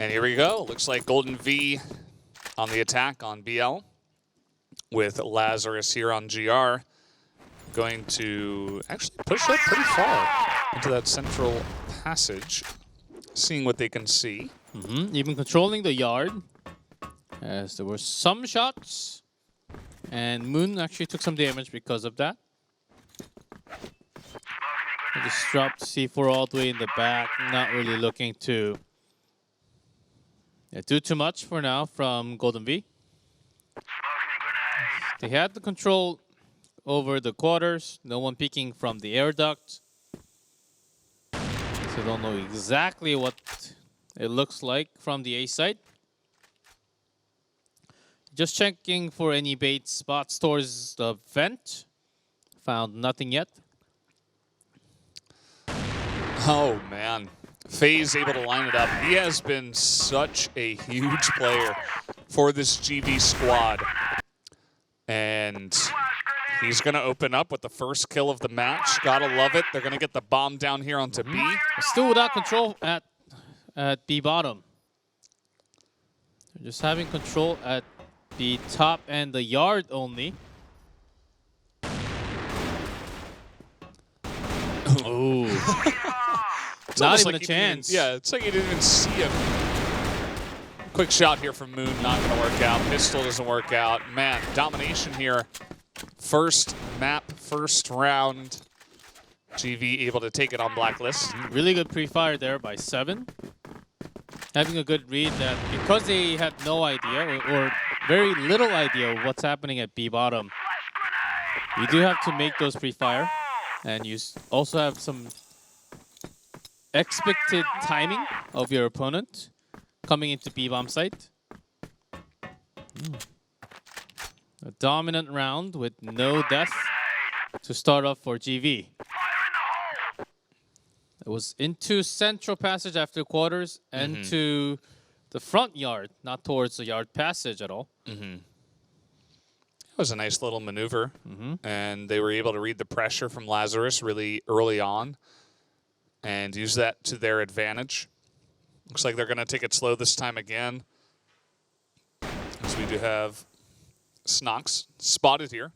And here we go. Looks like Golden V on the attack on BL with Lazarus here on GR. Going to actually push up pretty far into that central passage, seeing what they can see. Even controlling the yard, as there were some shots, and Moon actually took some damage because of that. They just dropped C4 all the way in the back, not really looking to do too much for now from Golden V. They had the control over the quarters, no one peeking from the air duct. So don't know exactly what it looks like from the A side. Just checking for any bait spots towards the vent. Found nothing yet. Oh man, FaZe able to line it up. He has been such a huge player for this GV squad. And he's going to open up with the first kill of the match. Gotta love it. They're going to get the bomb down here onto B. Still without control at B bottom. They're just having control at the top and the yard only. Oh. Not even a chance. It's like he didn't even see him. Quick shot here from Moon, not going to work out. Pistol doesn't work out. Man, domination here. First map, first round. GV able to take it on Blacklist. Really good pre-fire there by 7. Having a good read that because they had no idea or very little idea of what's happening at B bottom, you do have to make those pre-fire. And you also have some expected timing of your opponent coming into B-bomb site. A dominant round with no death to start off for GV. It was into central passage after quarters and to the front yard, not towards the yard passage at all. It was a nice little maneuver, and they were able to read the pressure from Lazarus really early on and use that to their advantage. Looks like they're going to take it slow this time again, as we do have Snox spotted here.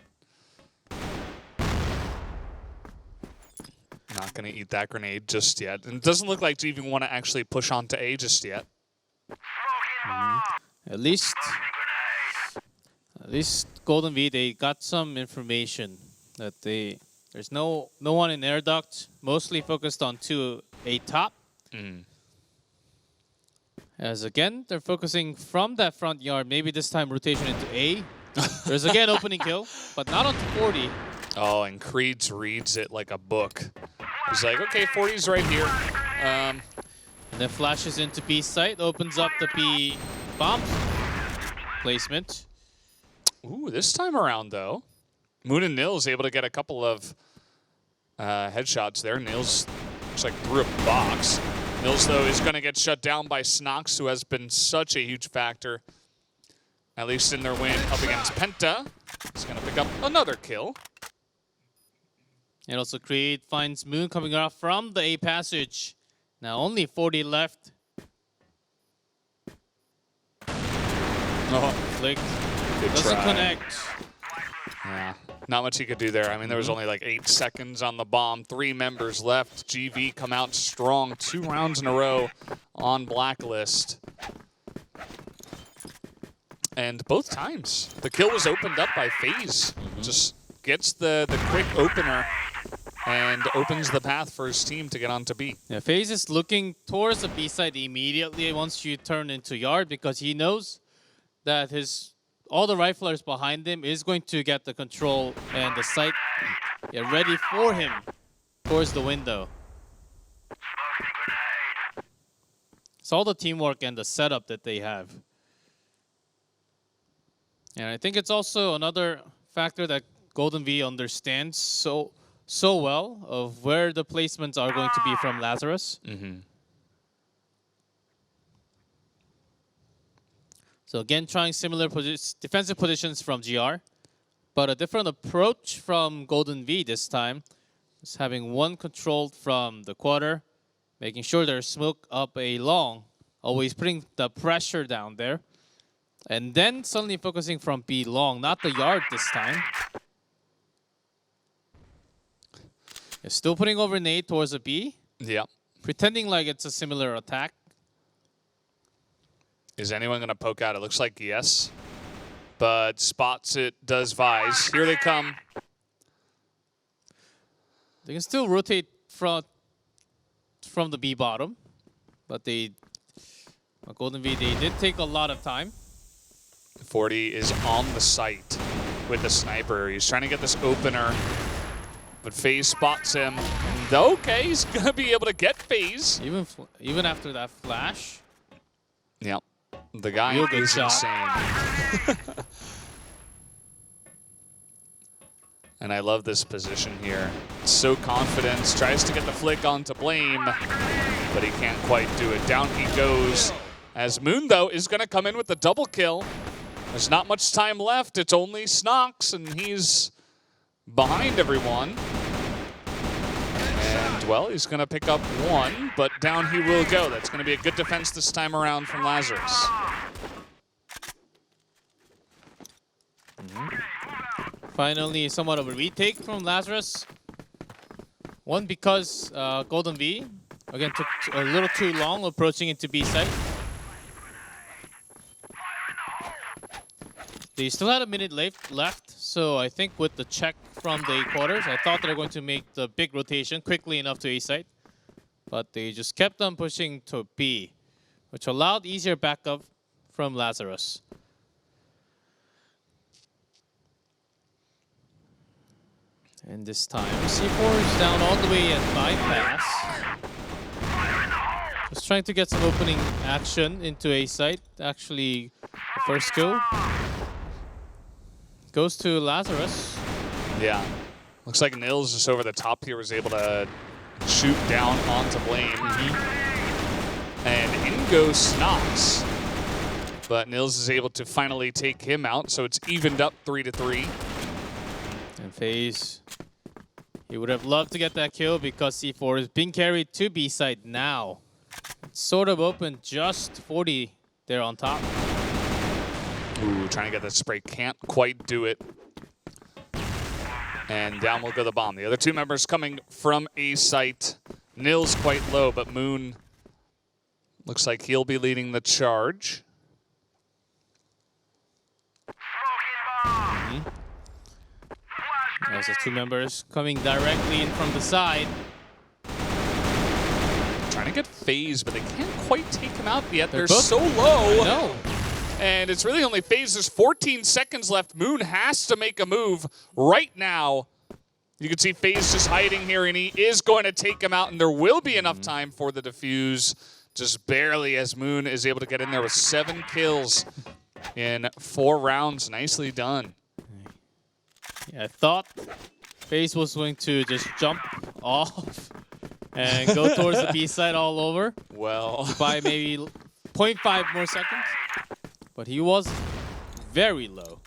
Not going to eat that grenade just yet. And it doesn't look like GV want to actually push on to A just yet. At least Golden V, they got some information that there's no one in air duct, mostly focused on 2A top. As again, they're focusing from that front yard, maybe this time rotation into A. There's again opening kill, but not onto 40. Oh, and Creeds reads it like a book. He's like, okay, 40's right here. And then flashes into B site, opens up the B bomb placement. Ooh, this time around, though, Moon and Nils able to get a couple of headshots there. Nils looks like through a box. Nils, though, is going to get shut down by Snox, who has been such a huge factor, at least in their win up against Penta. He's going to pick up another kill. And also Creed finds Moon coming off from the A passage. Now only 40 left. Oh, Flick good doesn't try. connect. Yeah, not much he could do there. I mean, there was only like 8 seconds on the bomb. 3 members left. GV come out strong 2 rounds in a row on Blacklist. And both times, the kill was opened up by FaZe. Just gets the quick opener and opens the path for his team to get onto B. Yeah, FaZe is looking towards the B side immediately once you turn into yard because he knows that all the riflers behind him is going to get the control and the sight ready for him towards the window. It's all the teamwork and the setup that they have. And I think it's also another factor that Golden V understands so well of where the placements are going to be from Lazarus. So again, trying similar defensive positions from GR, but a different approach from Golden V this time. Just having one controlled from the quarter, making sure there's smoke up always putting the pressure down there. And then suddenly focusing from B long, not the yard this time. He's still putting over nade towards a B. Yeah. Pretending like it's a similar attack. Is anyone going to poke out? It looks like yes. But spots it, does Vise. Here they come. They can still rotate from the B bottom. But Golden V, they did take a lot of time. 40 is on the site with the sniper. He's trying to get this opener. But FaZe spots him. And okay, he's going to be able to get FaZe. Even after that flash. Yep. The guy Real good is shot. insane. And I love this position here. So confident. Tries to get the flick onto Blame. But he can't quite do it. Down he goes. As Moon, though, is going to come in with the double kill. There's not much time left. It's only Snox, and he's behind everyone. And, well, he's going to pick up one, but down he will go. That's going to be a good defense this time around from Lazarus. Finally, somewhat of a retake from Lazarus. One, because Golden V, again, took a little too long approaching into B site. They still had a minute left, so I think with the check from the quarters, I thought they were going to make the big rotation quickly enough to A site. But they just kept on pushing to B, which allowed easier backup from Lazarus. And this time, C4 is down all the way at bypass. Just trying to get some opening action into A site. Actually, the first kill goes to Lazarus. Yeah. Looks like Nils just over the top here was able to shoot down onto Blame. And in goes Snox. But Nils is able to finally take him out, so it's evened up 3-3. And FaZe, he would have loved to get that kill because C4 is being carried to B side now. It's sort of open, just 40 there on top. Ooh, trying to get that spray, can't quite do it. And down will go the bomb. The other two members coming from A site. Nils quite low, but Moon looks like he'll be leading the charge. There's the two members coming directly in from the side. Trying to get FaZe, but they can't quite take him out yet. They're both so low. No. And it's really only FaZe. There's 14 seconds left. Moon has to make a move right now. You can see FaZe just hiding here, and he is going to take him out, and there will be enough time for the defuse. Just barely, as Moon is able to get in there with 7 kills in 4 rounds. Nicely done. Yeah, I thought FaZe was going to just jump off and go towards the B side all over. Well, By maybe 0.5 more seconds. But he was very low.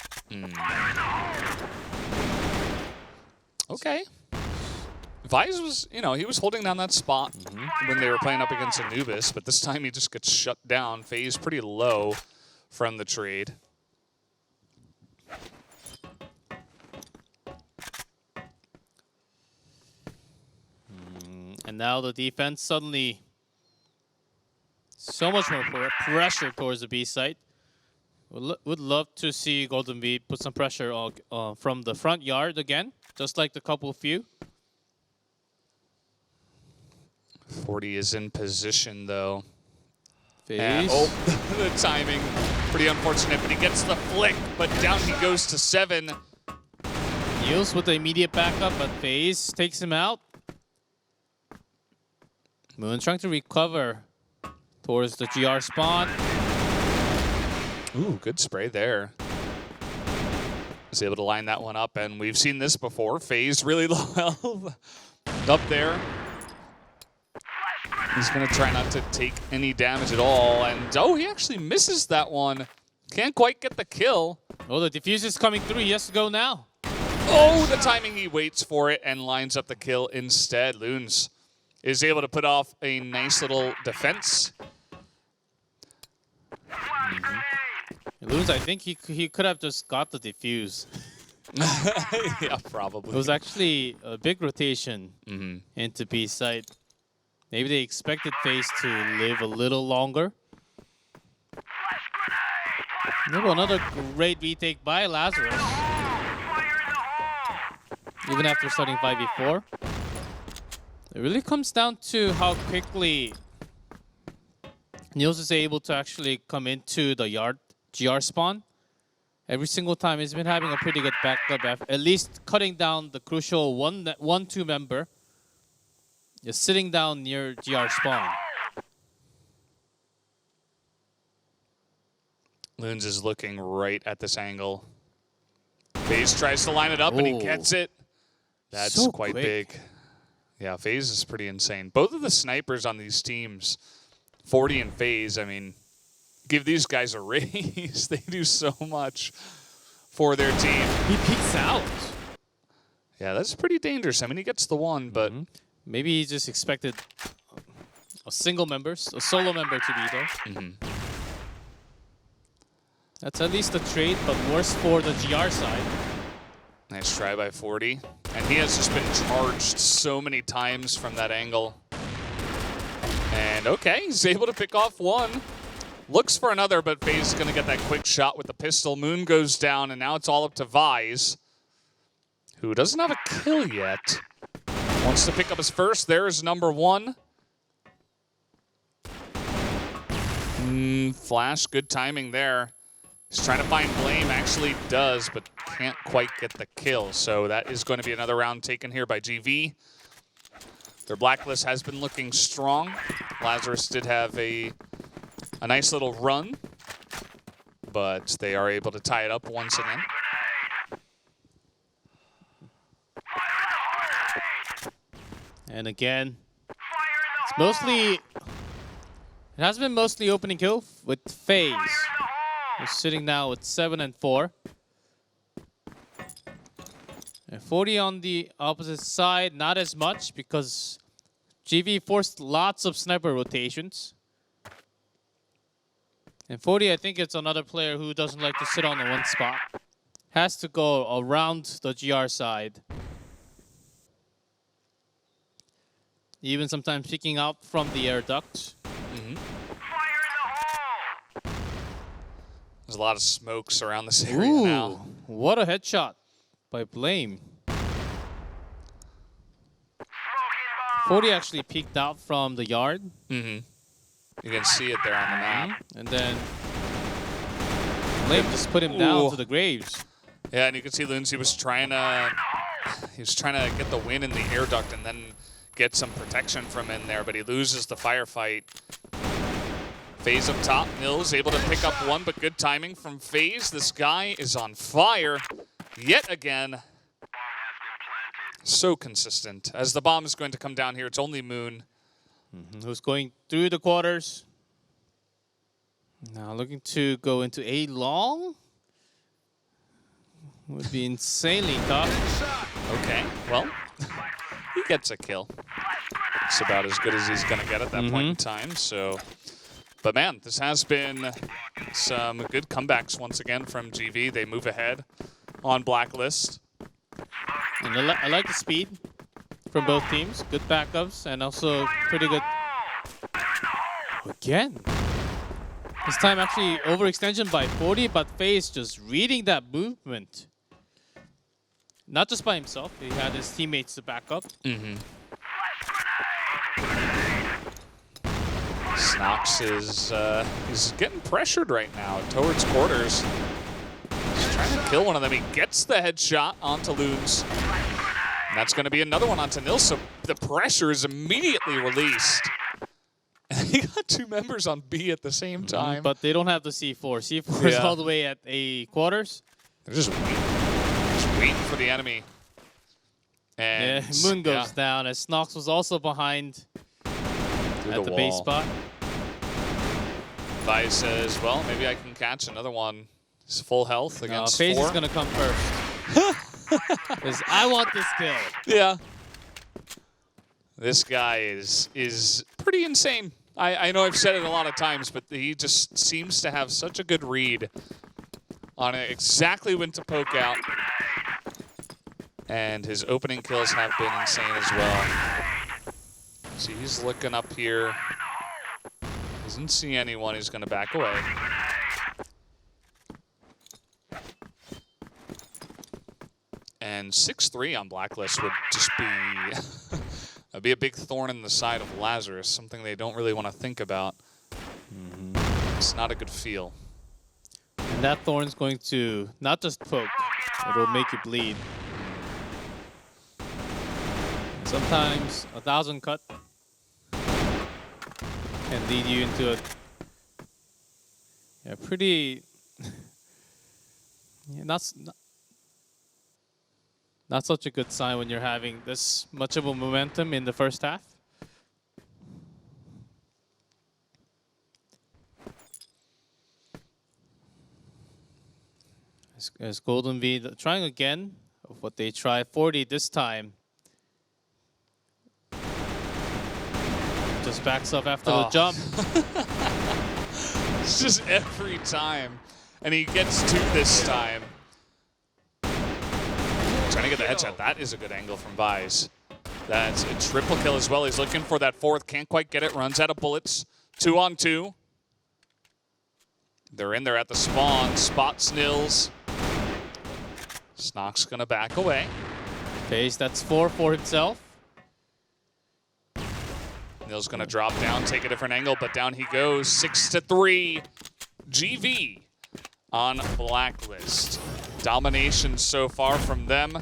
Okay. Vise was, he was holding down that spot when they were playing up against Anubis, but this time he just gets shut down. FaZe pretty low from the trade. And now the defense suddenly so much more pressure towards the B site. Would love to see Golden V put some pressure on, from the front yard again, just like the couple few. 40 is in position, though. FaZe. Oh, the timing. Pretty unfortunate, but he gets the flick, but down he goes to 7. Niels with the immediate backup, but FaZe takes him out. Moon trying to recover towards the GR spawn. Ooh, good spray there. Was able to line that one up, and we've seen this before. FaZe really well up there. He's going to try not to take any damage at all, and oh, he actually misses that one. Can't quite get the kill. Oh, the defuse is coming through. He has to go now. Oh, the timing, he waits for it and lines up the kill instead. Loons is able to put off a nice little defense. Loons, I think he could have just got the defuse. Yeah, probably. It was actually a big rotation into B side. Maybe they expected FaZe to live a little longer. Another great retake by Lazarus. Even after starting 5v4. It really comes down to how quickly Niels is able to actually come into the yard GR spawn. Every single time he's been having a pretty good backup, at least cutting down the crucial 1-2 member. Just sitting down near GR spawn. Loons is looking right at this angle. FaZe tries to line it up and he gets it. That's So quite quick. big. Yeah, FaZe is pretty insane. Both of the snipers on these teams, 40 and FaZe, I mean, give these guys a raise. They do so much for their team. He peeks out. Yeah, that's pretty dangerous. I mean, he gets the one, but Maybe he just expected a solo member to be there. That's at least a trade, but worse for the GR side. nice try by 40. And he has just been charged so many times from that angle. And okay, he's able to pick off one. Looks for another, but FaZe is going to get that quick shot with the pistol. Moon goes down, and now it's all up to Vise, who doesn't have a kill yet. Wants to pick up his first. There's number one. Flash, good timing there. He's trying to find Blame, actually does, but can't quite get the kill. So that is going to be another round taken here by GV. Their blacklist has been looking strong. Lazarus did have a nice little run, but they are able to tie it up once again. And again, it's mostly... It has been mostly opening kill with FaZe. We're sitting now with 7 and 4. And 40 on the opposite side, not as much because GV forced lots of sniper rotations. And 40, I think it's another player who doesn't like to sit on the one spot. Has to go around the GR side. Even sometimes picking out from the air duct. There's a lot of smokes around this area now. What a headshot by Blame. 40 actually peeked out from the yard. You can see it there on the map. And then Blame just put him down to the graves. Yeah, and you can see Loons, he was trying to get the win in the air duct and then get some protection from in there, but he loses the firefight. FaZe up top. Nils able to pick up one, but good timing from FaZe. This guy is on fire yet again. So consistent. As the bomb is going to come down here, it's only Moon. Who's going through the quarters. Now looking to go into a long. Would be insanely tough. Okay, well, he gets a kill. It's about as good as he's going to get at that point in time, so... But man, this has been some good comebacks once again from GV. They move ahead on Blacklist. And I like the speed from both teams. Good backups and also pretty good... Again. This time actually overextension by 40, but FaZe just reading that movement. Not just by himself, he had his teammates to back up. Snox is he's getting pressured right now towards quarters. He's trying to kill one of them. He gets the headshot onto Loons. And that's going to be another one onto Nils, so the pressure is immediately released. And he got two members on B at the same time. But they don't have the C4. C4 is all the way at A quarters. They're just waiting for the enemy. And Moon goes down as Snox was also behind at the base spot. Vise says, well, maybe I can catch another one. He's full health against FaZe 4. is going to come first. Because I want this kill. Yeah. This guy is pretty insane. I know I've said it a lot of times, but he just seems to have such a good read on exactly when to poke out. And his opening kills have been insane as well. So he's looking up here. Doesn't see anyone. He's going to back away. And 6-3 on Blacklist would just be that'd be a big thorn in the side of Lazarus, something they don't really want to think about. It's not a good feel. And that thorn's going to not just poke, it'll make you bleed. Sometimes 1,000 cut can lead you into a pretty not such a good sign when you're having this much of a momentum in the first half. As Golden V trying again of what they try, 40 this time. Just backs up after the jump. It's just every time. And he gets 2 this time. Trying to get the headshot. That is a good angle from Vise. That's a triple kill as well. He's looking for that 4th. Can't quite get it. Runs out of bullets. 2 on 2. They're in there at the spawn. Spots Nils. Snock's going to back away. FaZe, that's 4 for himself. Nils going to drop down, take a different angle, but down he goes. 6-3. GV on Blacklist. Domination so far from them.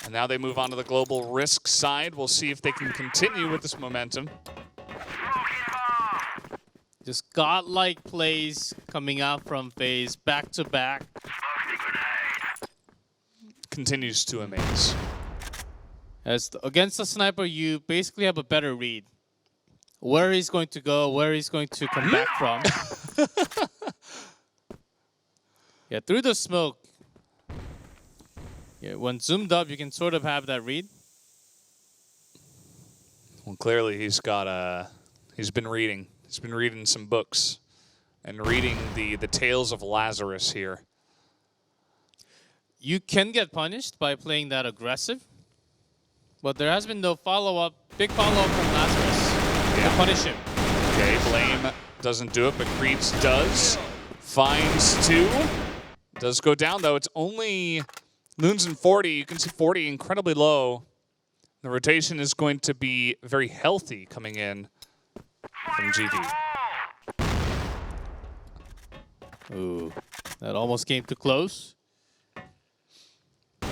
And now they move on to the global risk side. We'll see if they can continue with this momentum. Just godlike plays coming out from FaZe back to back. Continues to amaze. As against the sniper, you basically have a better read. Where he's going to go, where he's going to come back from. Yeah, through the smoke. Yeah, when zoomed up, you can sort of have that read. Well, clearly he's got he's been reading. He's been reading some books and reading the tales of Lazarus here. You can get punished by playing that aggressive, but there has been no follow-up, big follow-up from Lazarus to punish him. Okay, Blame doesn't do it, but Creeds does. Finds 2. Does go down, though. It's only Loons and 40. You can see 40 incredibly low. The rotation is going to be very healthy coming in from GV. Ooh, that almost came too close.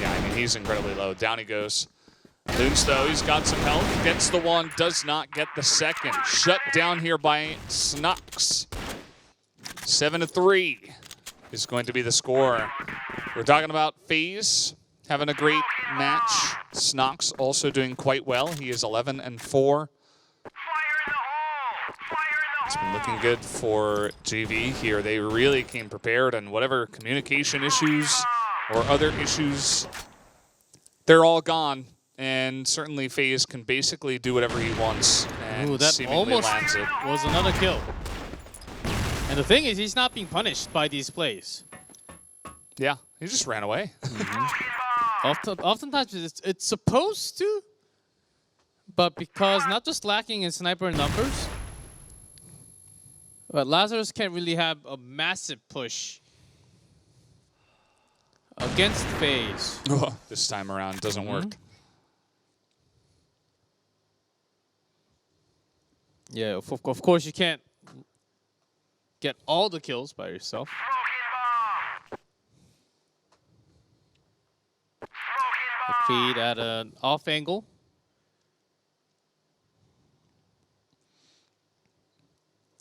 Yeah, I mean, he's incredibly low. Down he goes. Loons, though, he's got some health. Gets the 1, does not get the 2nd. Shut down here by Snox. 7-3 is going to be the score. We're talking about FaZe having a great match. Snox also doing quite well. He is 11-4. It's been looking good for GV here. They really came prepared, and whatever communication issues or other issues, they're all gone. And certainly FaZe can basically do whatever he wants and Ooh, that seemingly almost lands it. was another kill. And the thing is, he's not being punished by these plays. Yeah, he just ran away. Oftentimes, it's supposed to, but because not just lacking in sniper numbers, but Lazarus can't really have a massive push against FaZe. This time around doesn't work. Yeah, of course you can't get all the kills by yourself. The feed at an off angle.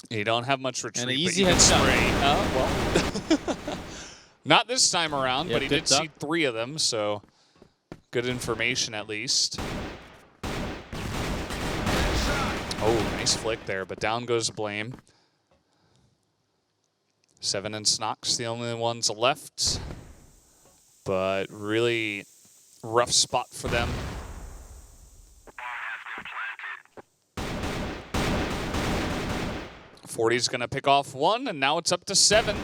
You don't have much retreat, And an but easy you can headshot. spray. Well, not this time around, Yeah, but he good did see duck. 3 of them, so good information at least. Oh, nice flick there, but down goes Blame. 7 and Snox, the only ones left, but really rough spot for them. 40's going to pick off one, and now it's up to 7.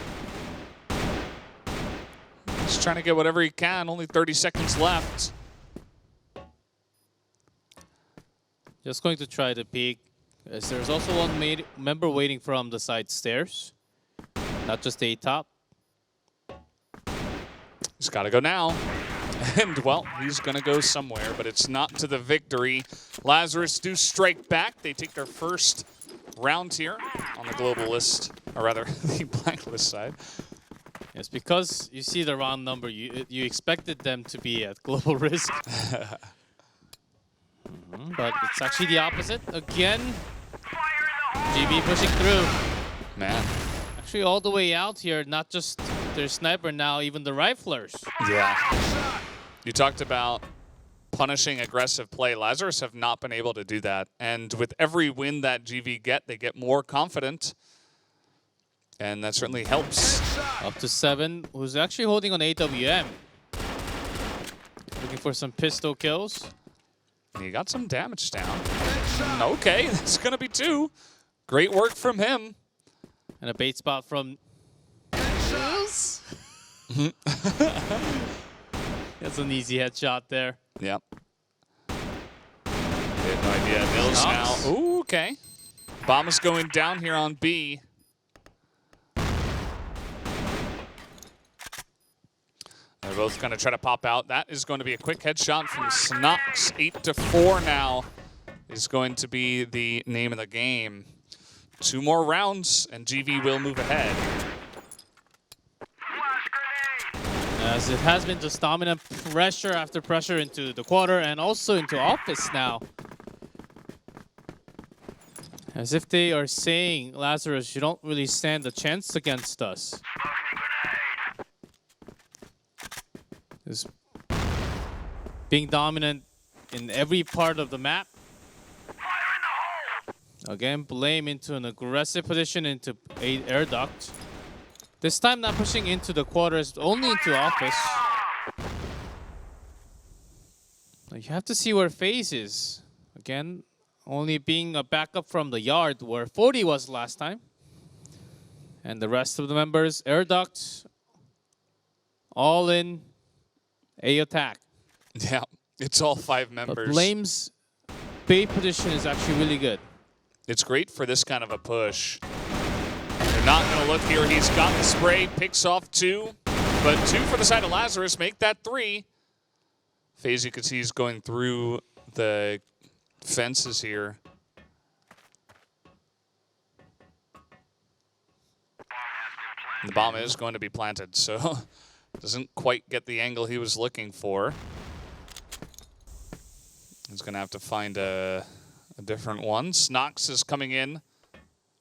He's trying to get whatever he can. Only 30 seconds left. Just going to try to peek, as there's also one member waiting from the side stairs, not just a top. He's got to go now. And, well, he's going to go somewhere, but it's not to the victory. Lazarus do strike back. They take their first round here on the global list, or rather, the blacklist side. It's because you see the round number, you expected them to be at global risk. But it's actually the opposite. Again, GB pushing through. Man. Actually, all the way out here, not just their sniper now, even the riflers. Yeah. You talked about punishing aggressive play. Lazarus have not been able to do that. And with every win that GV get, they get more confident. And that certainly helps. Up to 7, who's actually holding on AWM. Looking for some pistol kills. He got some damage down. Okay, that's going to be 2. Great work from him. And a bait spot from... That's an easy headshot there. Yep. They had no idea. Nils now. Ooh, okay. Bomb is going down here on B. They're both going to try to pop out. That is going to be a quick headshot from Snox. 8-4 now is going to be the name of the game. 2 more rounds, and GV will move ahead. As it has been just dominant pressure after pressure into the quarter and also into office now. As if they are saying, Lazarus, you don't really stand a chance against us. Is being dominant in every part of the map. Again, Blame into an aggressive position into air duct. This time not pushing into the quarters, only into office. You have to see where FaZe is. Again, only being a backup from the yard where 40 was last time. And the rest of the members, air ducts, all in A attack. Yeah, it's all 5 members. But Blame's bait position is actually really good. It's great for this kind of a push. They're not going to look here. He's got the spray, picks off 2. But 2 for the side of Lazarus, make that 3. FaZe, you can see, he's going through the fences here. The bomb is going to be planted, so doesn't quite get the angle he was looking for. He's going to have to find a different one. Snox is coming in.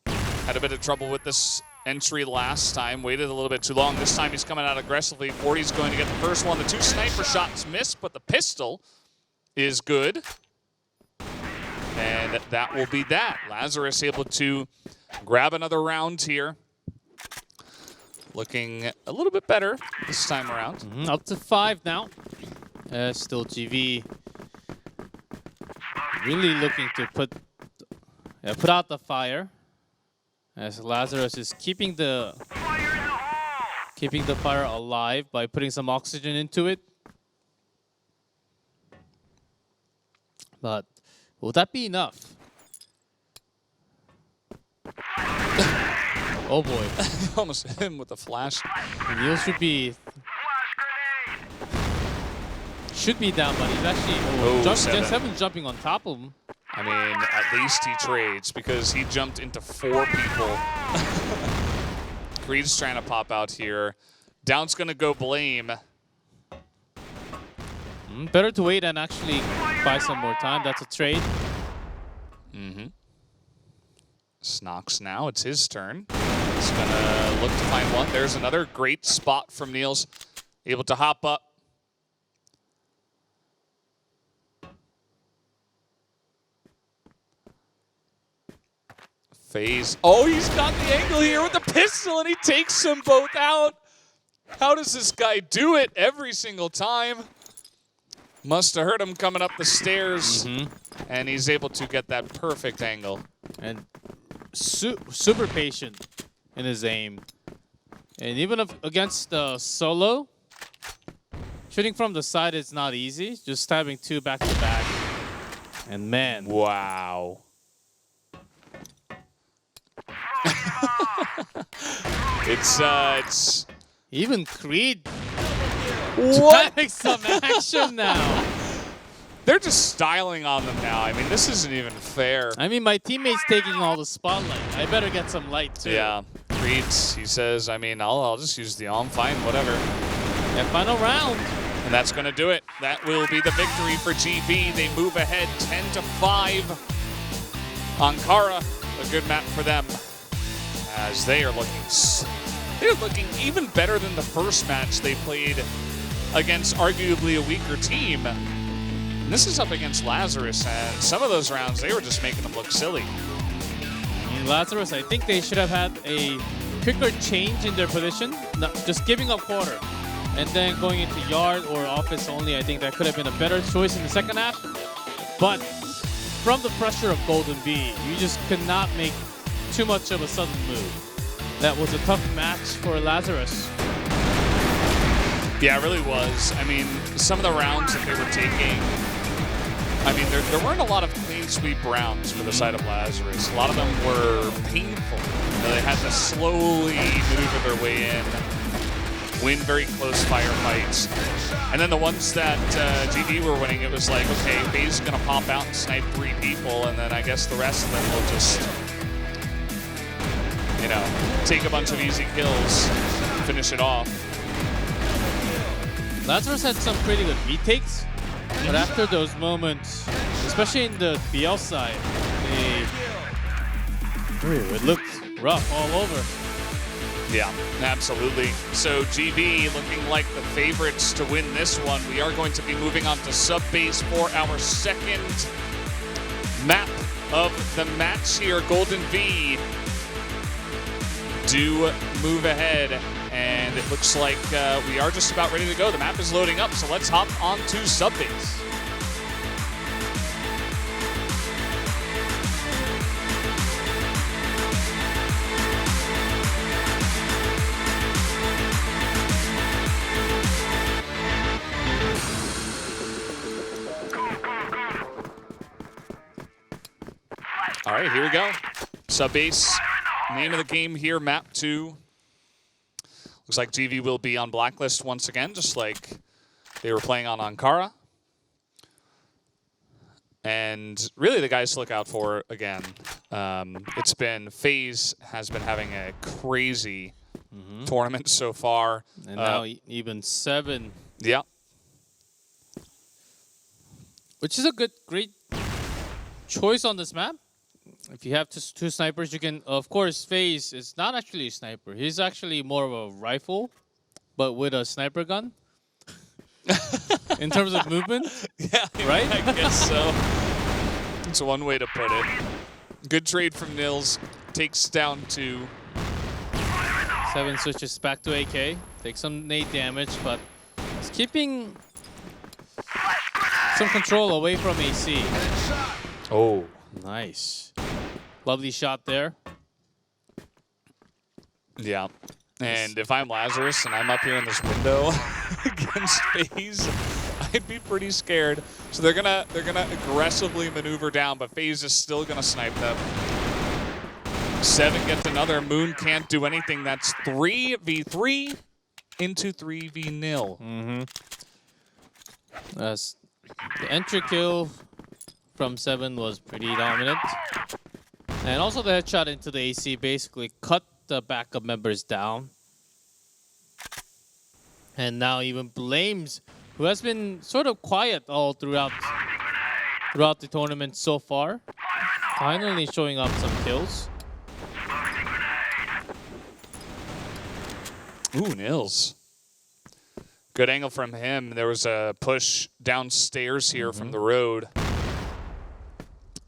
Had a bit of trouble with this entry last time. Waited a little bit too long. This time he's coming out aggressively. 40's going to get the first one. The 2 sniper shots missed, but the pistol is good. And that will be that. Lazarus able to grab another round here. Looking a little bit better this time around. Up to 5 now. Still GV really looking to put out the fire. As Lazarus is keeping the fire alive by putting some oxygen into it. But will that be enough? Oh boy. Almost hit him with a flash. Neil should be down, but he's actually just having jumping on top of him. I mean, at least he trades because he jumped into 4 people. Creed's trying to pop out here. Down's going to go Blame. Better to wait and actually buy some more time. That's a trade. Snox now. It's his turn. He's going to look to find one. There's another great spot from Niels. Able to hop up. FaZe. Oh, he's got the angle here with the pistol, and he takes them both out. How does this guy do it every single time? Must have heard him coming up the stairs, and he's able to get that perfect angle. And super patient in his aim. And even against the solo, shooting from the side is not easy. Just stabbing 2 back to back. And man. Wow. It's Even Creed what? having some action now. They're just styling on them now. I mean, this isn't even fair. I mean, my teammate's taking all the spotlight. I better get some light too. Yeah, Creeds, he says, I mean, I'll just use the arm, fine, whatever. And final round. And that's going to do it. That will be the victory for GB. They move ahead 10-5. Ankara, a good map for them, as they're looking even better than the first match they played against arguably a weaker team. And this is up against Lazarus, and some of those rounds, they were just making them look silly. Lazarus, I think they should have had a quicker change in their position, just giving up quarter, and then going into yard or office only. I think that could have been a better choice in the second half. But from the pressure of Golden Bee, you just could not make too much of a sudden move. That was a tough match for Lazarus. Yeah, it really was. I mean, some of the rounds that they were taking, I mean, there weren't a lot of clean sweep rounds for the side of Lazarus. A lot of them were painful. You know, they had to slowly maneuver their way in, win very close firefights. And then the ones that GD were winning, it was like, okay, FaZe's going to pop out and snipe 3 people, and then I guess the rest of them will just, you know, take a bunch of easy kills, finish it off. Lazarus had some pretty good retakes, but after those moments, especially in the BL side, it looked rough all over. Yeah, absolutely. So GB looking like the favorites to win this one. We are going to be moving on to sub base for our second map of the match here. Golden V do move ahead, and it looks like we are just about ready to go. The map is loading up, so let's hop on to sub base. All right, here we go. Sub base. Name of the game here, map 2. Looks like GV will be on blacklist once again, just like they were playing on Ankara. And really the guys to look out for, again, it's been, FaZe has been having a crazy tournament so far. And now even 7. Yeah. Which is a great choice on this map. If you have 2 snipers, you can, of course, FaZe is not actually a sniper. He's actually more of a rifle, but with a sniper gun. In terms of movement. Yeah, right? I guess so. It's one way to put it. Good trade from Nils. Takes down 2. 7 switches back to AK. Takes some nade damage, but he's keeping some control away from AC. Oh. Nice. Lovely shot there. Yeah. And if I'm Lazarus and I'm up here in this window against FaZe, I'd be pretty scared. So they're gonna aggressively maneuver down, but FaZe is still gonna snipe them. 7 gets another. Moon can't do anything. That's 3v3 into 3v0. The entry kill from 7 was pretty dominant. And also the headshot into the AC basically cut the backup members down. And now even Blames, who has been sort of quiet all throughout the tournament so far, finally showing up some kills. Ooh, Nils. Good angle from him. There was a push downstairs here from the road.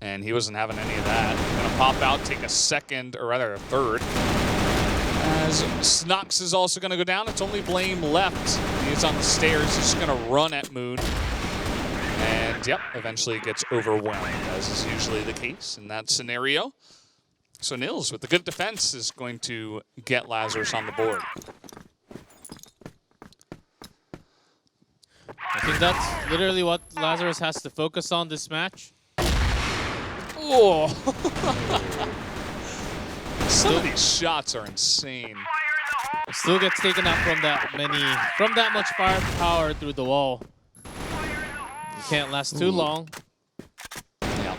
And he wasn't having any of that. Gonna pop out, take a second, or rather a third. As Snox is also gonna go down. It's only Blame left. He's on the stairs. He's just gonna run at Moon. And yep, eventually gets overwhelmed, as is usually the case in that scenario. So Nils, with the good defense, is going to get Lazarus on the board. I think that's literally what Lazarus has to focus on this match. Oh! Some of these shots are insane. Still gets taken out from that much firepower through the wall. You can't last too long. Yeah.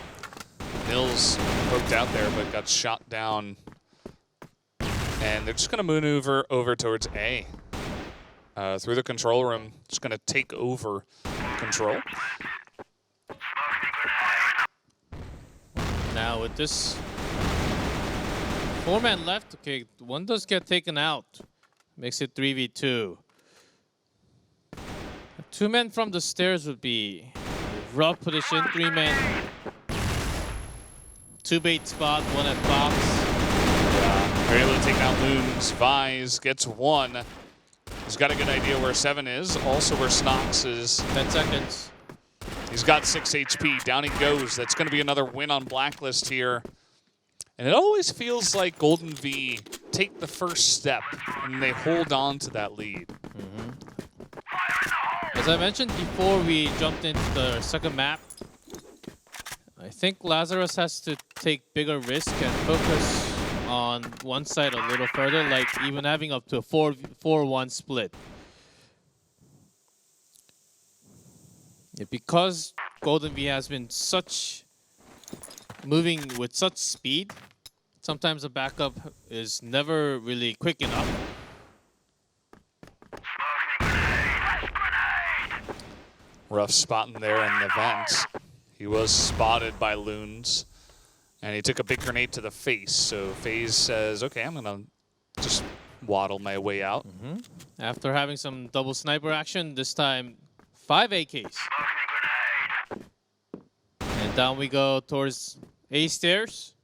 Nils poked out there, but got shot down. And they're just going to maneuver over towards A. Through the control room, just going to take over control. Now with this 4-man left, okay, one does get taken out. Makes it 3v2. 2 men from the stairs would be rough position. 3 men. 2 bait spot, 1 at box. Yeah, they're able to take out Loons. Vise gets 1. He's got a good idea where 7 is, also where Snox is. 10 seconds. He's got 6 HP. Down he goes. That's going to be another win on Blacklist here. And it always feels like Golden V take the first step and they hold on to that lead. As I mentioned before we jumped into the second map, I think Lazarus has to take bigger risk and focus on one side a little further, like even having up to a 4-1 split. Yeah, because Golden V has been moving with such speed, sometimes the backup is never really quick enough. Rough spot in there in the vent. He was spotted by Loons, and he took a big grenade to the face. So FaZe says, okay, I'm going to just waddle my way out. After having some double sniper action, this time 5 AKs. And down we go towards A stairs,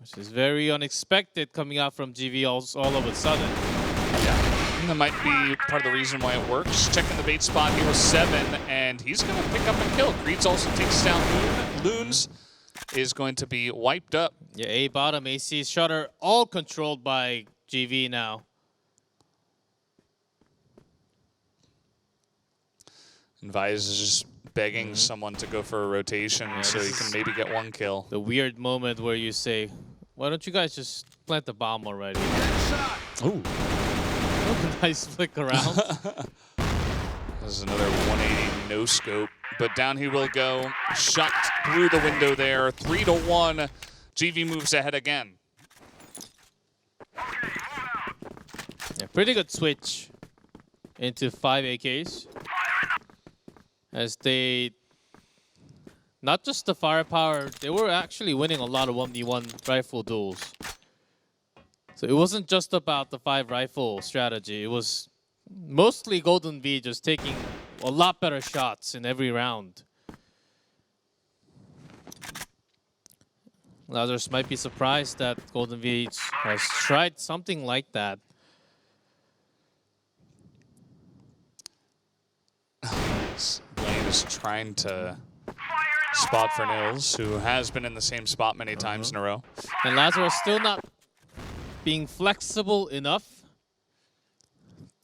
which is very unexpected coming out from GV all of a sudden. Yeah. And that might be part of the reason why it works. Checking the bait spot, he was 7, and he's going to pick up a kill. Creeds also takes down Loons. Is going to be wiped up. Yeah, A bottom, AC shutter, all controlled by GV now. And Vise is just begging someone to go for a rotation so he can maybe get 1 kill. The weird moment where you say, why don't you guys just plant the bomb already? Ooh. Nice flick around. This is another 180 no scope, but down he will go. Shot through the window there. 3-1. GV moves ahead again. Yeah, pretty good switch into 5 AKs. As they, not just the firepower, they were actually winning a lot of 1v1 rifle duels. So it wasn't just about the 5 rifle strategy. It was mostly Golden V just taking a lot better shots in every round. Lazarus might be surprised that Golden V has tried something like that. Blaine is trying to spot for Nils, who has been in the same spot many times in a row. And Lazarus still not being flexible enough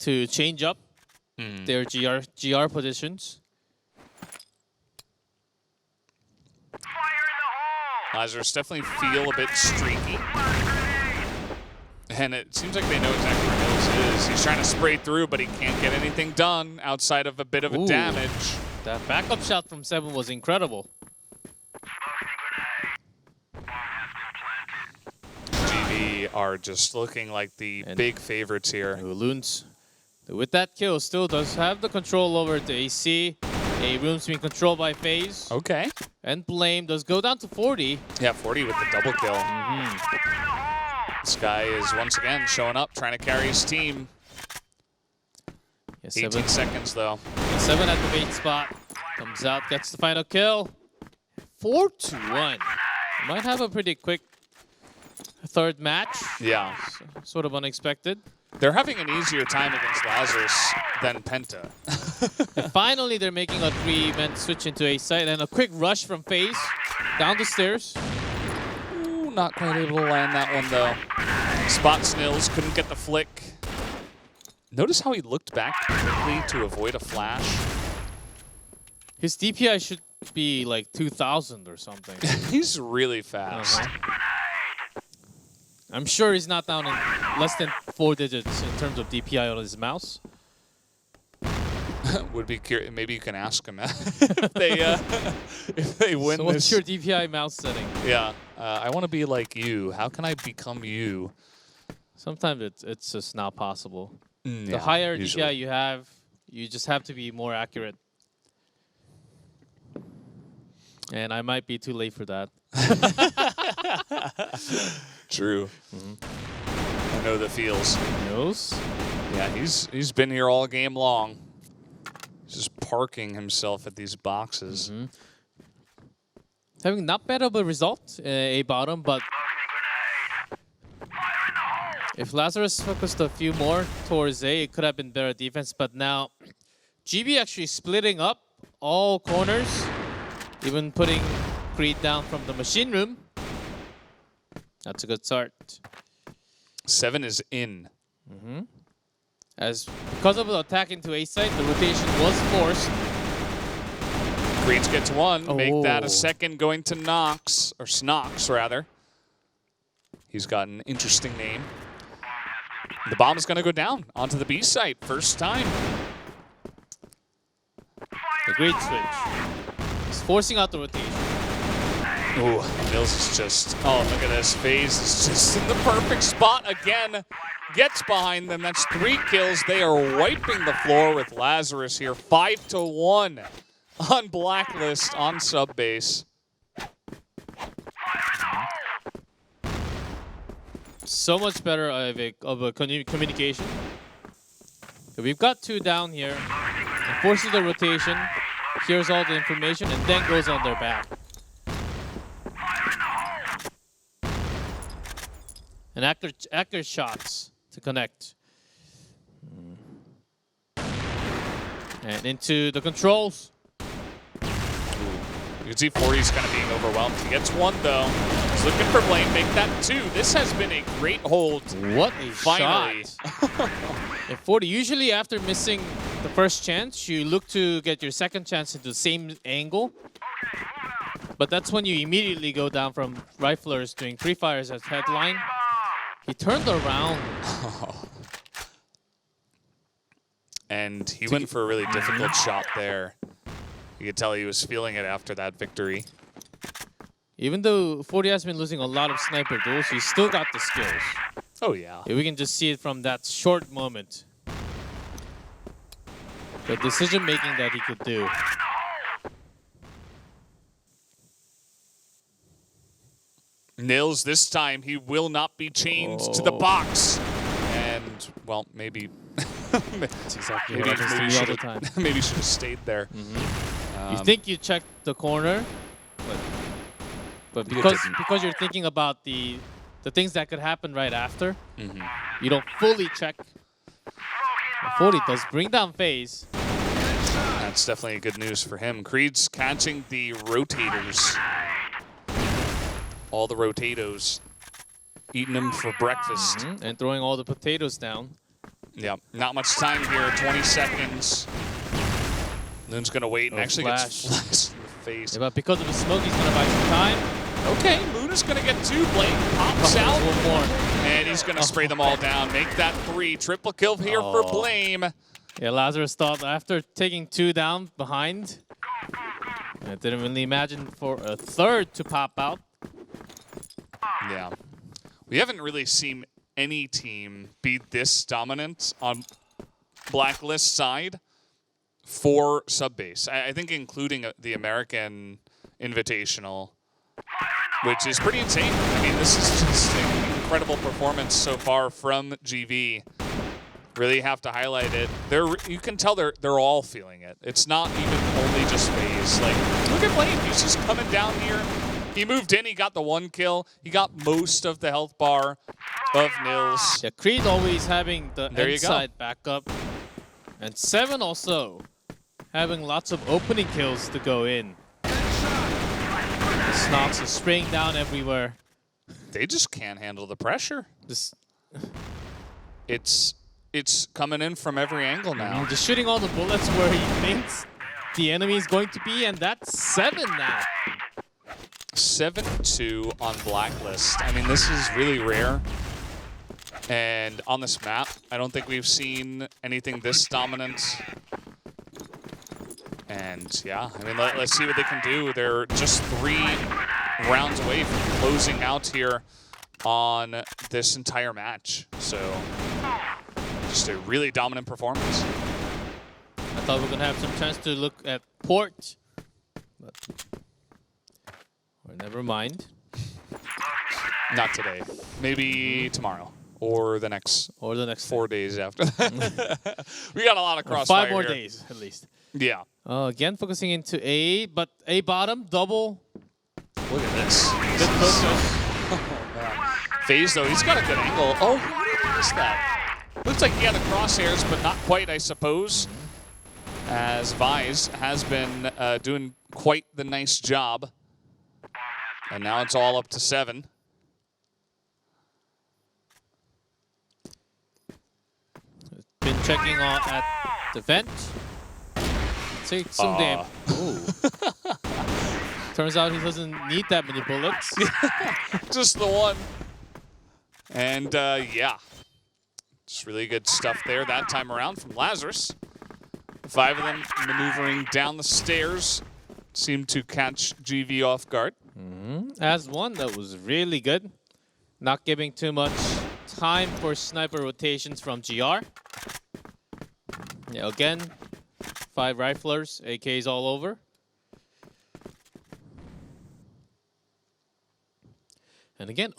to change up their GR positions. Lazarus definitely feel a bit streaky. And it seems like they know exactly where Nils is. He's trying to spray through, but he can't get anything done outside of a bit of a damage. That backup shot from 7 was incredible. GV are just looking like the big favorites here. Loons, with that kill, still does have the control over the AC. A room's being controlled by FaZe. Okay. And Blame does go down to 40. Yeah, 40 with the double kill. This guy is once again showing up, trying to carry his team. Yeah, 18 seconds though. 7 at the bait spot. Comes out, gets the final kill. 4-1. Might have a pretty quick third match. Yeah. Sort of unexpected. They're having an easier time against Lazarus than Penta. And finally, they're making a 3-man switch into A site. And a quick rush from FaZe down the stairs. Ooh, not quite able to land that one, though. Spots Nils, couldn't get the flick. Notice how he looked back quickly to avoid a flash. His DPI should be like 2,000 or something. He's really fast. I'm sure he's not down in less than 4 digits in terms of DPI on his mouse. Would be curious. Maybe you can ask him if they win So what's this. your DPI mouse setting? Yeah, I want to be like you. How can I become you? Sometimes it's just not possible. The Yeah, higher usually. DPI you have, you just have to be more accurate. And I might be too late for that. True. I know the feels. Knows? Yeah, he's been here all game long. He's just parking himself at these boxes. Having not bad of a result, A bottom, but if Lazarus focused a few more towards A, it could have been better defense. But now, GB actually splitting up all corners, even putting Creed down from the machine room. That's a good start. 7 is in. As because of the attack into A side, the rotation was forced. Creeds gets one. Make that Oh. a second going to Nox, or Snox rather. He's got an interesting name. The bomb is going to go down onto the B site. First time. The great switch. He's forcing out the rotation. Ooh, Nils is just, oh, look at this. FaZe is just in the perfect spot again. Gets behind them. That's 3 kills. They are wiping the floor with Lazarus here. 5-1 on Blacklist on sub base. So much better of a communication. We've got 2 down here. He forces the rotation, hears all the information, and then goes on their back. And accurate shots to connect. And into the controls. You can see 40's kind of being overwhelmed. He gets 1 though. He's looking for Blaine. Make that 2. This has been a great hold. What a Finally. shot. And 40, usually after missing the first chance, you look to get your second chance into the same angle. But that's when you immediately go down from riflers doing pre-fires as headline. He turned around. And he went for a really difficult shot there. You could tell he was feeling it after that victory. Even though 40 has been losing a lot of sniper duels, he's still got the skills. Oh, yeah. We can just see it from that short moment. The decision making that he could do. Nils, this time, he will not be chained to the box. And, well, maybe... That's exactly what happens to you all the time. Maybe should have stayed there. You think you checked the corner, but because you're thinking about the things that could happen right after, you don't fully check. 40 does bring down FaZe. That's definitely good news for him. Creed's catching the rotators. All the rotatos. Eating them for breakfast. And throwing all the potatoes down. Yeah, not much time here. 20 seconds. Loon's going to wait and actually gets flashed in the face. Yeah, but because of the smoke, he's going to buy some time. Okay, Loon is going to get 2. Blake pops out. One more. And he's going to spray them all down. Make that 3. Triple kill here for Blame. Yeah, Lazarus thought after taking 2 down behind, I didn't really imagine for a 3rd to pop out. Yeah. We haven't really seen any team be this dominant on Blacklist side for sub-base. I think including the American Invitational, which is pretty insane. I mean, this is just an incredible performance so far from GV. Really have to highlight it. You can tell they're all feeling it. It's not even only just FaZe. Like, look at Blake. He's just coming down here. He moved in. He got the 1 kill. He got most of the health bar of Nils. Yeah, Creed always having the There you inside backup. And 7 also having lots of opening kills to go in. Snox is spraying down everywhere. They just can't handle the pressure. Just It's coming in from every angle now. just shooting all the bullets where he thinks the enemy is going to be, and that's 7 now. 7-2 on Blacklist. I mean, this is really rare. And on this map, I don't think we've seen anything this dominant. And yeah, I mean, let's see what they can do. They're just 3 rounds away from closing out here on this entire match. So just a really dominant performance. I thought we were going to have some chance to look at Port, but never mind. Not today. Maybe tomorrow or the next 4 days after that. We got a lot of crossfire 5 more here. days, at least. Yeah. Again, focusing into A, but A bottom, double. Look at this. Good focus. Oh, man. FaZe, though, he's got a good angle. Oh, how did he miss that? Looks like he had the crosshairs, but not quite, I suppose. As Vise has been doing quite the nice job. And now it's all up to 7. Been checking on at the vent. Take some damage. Turns out he doesn't need that many bullets. Just the one. And yeah, just really good stuff there that time around from Lazarus. 5 of them maneuvering down the stairs seemed to catch GV off guard. As one that was really good. Not giving too much time for sniper rotations from GR. Yeah, again, 5 riflers, AKs all over. And again,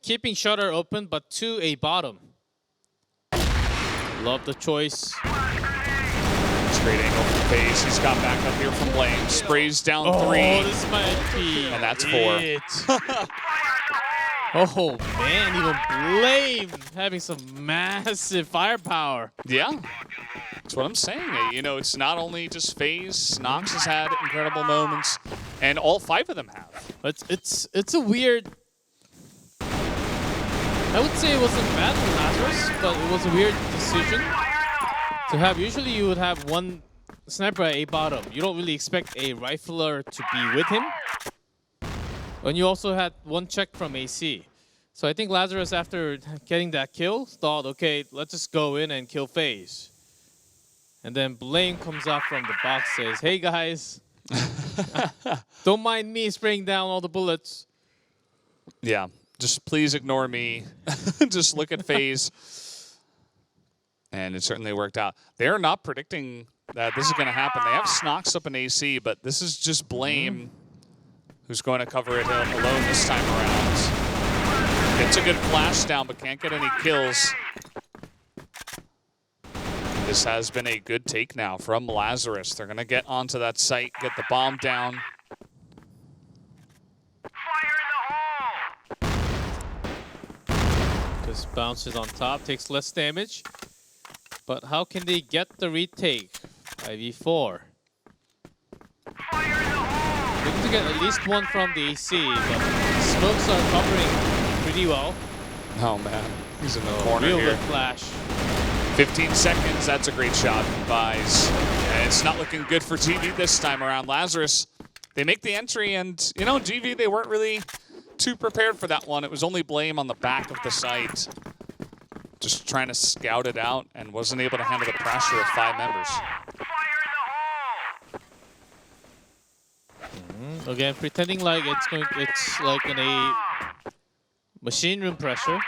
keeping shutter open, but to a bottom. Love the choice. Straight angle from FaZe. He's got back up here from Blame. Sprays down 3. Oh, this might be And that's 4. it. Oh man, even Blame having some massive firepower. Yeah, that's what I'm saying. You know, it's not only just FaZe. Nox has had incredible moments, and all 5 of them have. It's a weird. I would say it wasn't bad for Lazarus, but it was a weird decision to have. Usually, you would have one sniper at A bottom. You don't really expect a rifler to be with him. And you also had one check from AC. So I think Lazarus, after getting that kill, thought, okay, let's just go in and kill FaZe. And then Blame comes up from the box, says, hey guys, don't mind me spraying down all the bullets. Yeah, just please ignore me. Just look at FaZe. And it certainly worked out. They're not predicting that this is going to happen. They have Snox up in AC, but this is just Blame who's going to cover it alone this time around. Gets a good flash down, but can't get any kills. This has been a good take now from Lazarus. They're going to get onto that site, get the bomb down. Just bounces on top, takes less damage. But how can they get the retake? 5v4. Looking to get at least one from the AC, but smokes are covering pretty well. Oh man, he's in the corner Real here. good flash. 15 seconds, that's a great shot from Vise. And it's not looking good for GV this time around. Lazarus, they make the entry, and you know, GV, they weren't really too prepared for that one. It was only Blame on the back of the site, just trying to scout it out, and wasn't able to handle the pressure of 5 members. Again, pretending like it's like in a machine room pressure.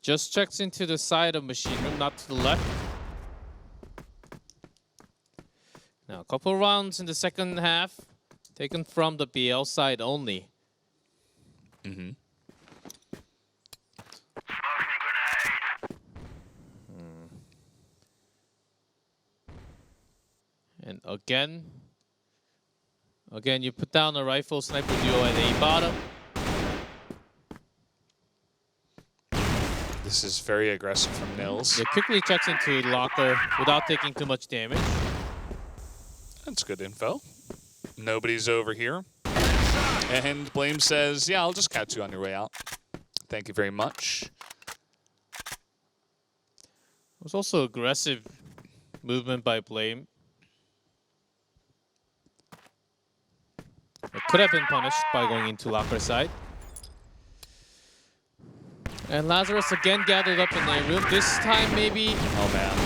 Just checks into the side of machine room, not to the left. Now, a couple rounds in the second half, taken from the BL side only. And again, you put down a rifle sniper duo at A bottom. This is very aggressive from Nils. It quickly checks into locker without taking too much damage. That's good info. Nobody's over here. And Blame says, yeah, I'll just catch you on your way out. Thank you very much. It was also aggressive movement by Blame. It could have been punished by going into locker side. And Lazarus again gathered up in their room. This time maybe. Oh man.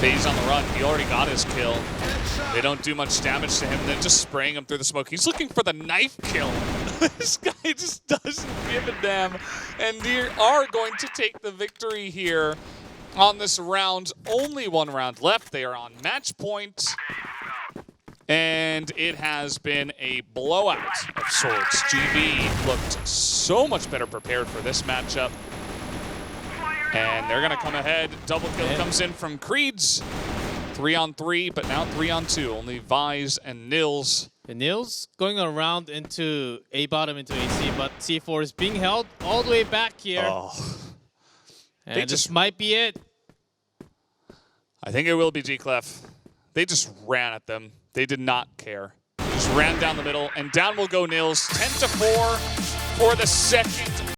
FaZe on the run. He already got his kill. They don't do much damage to him. Then just spraying him through the smoke. He's looking for the knife kill. This guy just doesn't give a damn. And they are going to take the victory here on this round. Only one round left. They are on match point. And it has been a blowout of sorts. GB looked so much better prepared for this matchup. And they're going to come ahead. Double kill comes in from Creeds. 3-on-3, but now 3-on-2. Only Vise and Nils. And Nils going around into A bottom into AC, but C4 is being held all the way back here. Oh. And this might be it. I think it will be G-Clef. They just ran at them. They did not care. Just ran down the middle, and down will go Nils. 10-4 for the second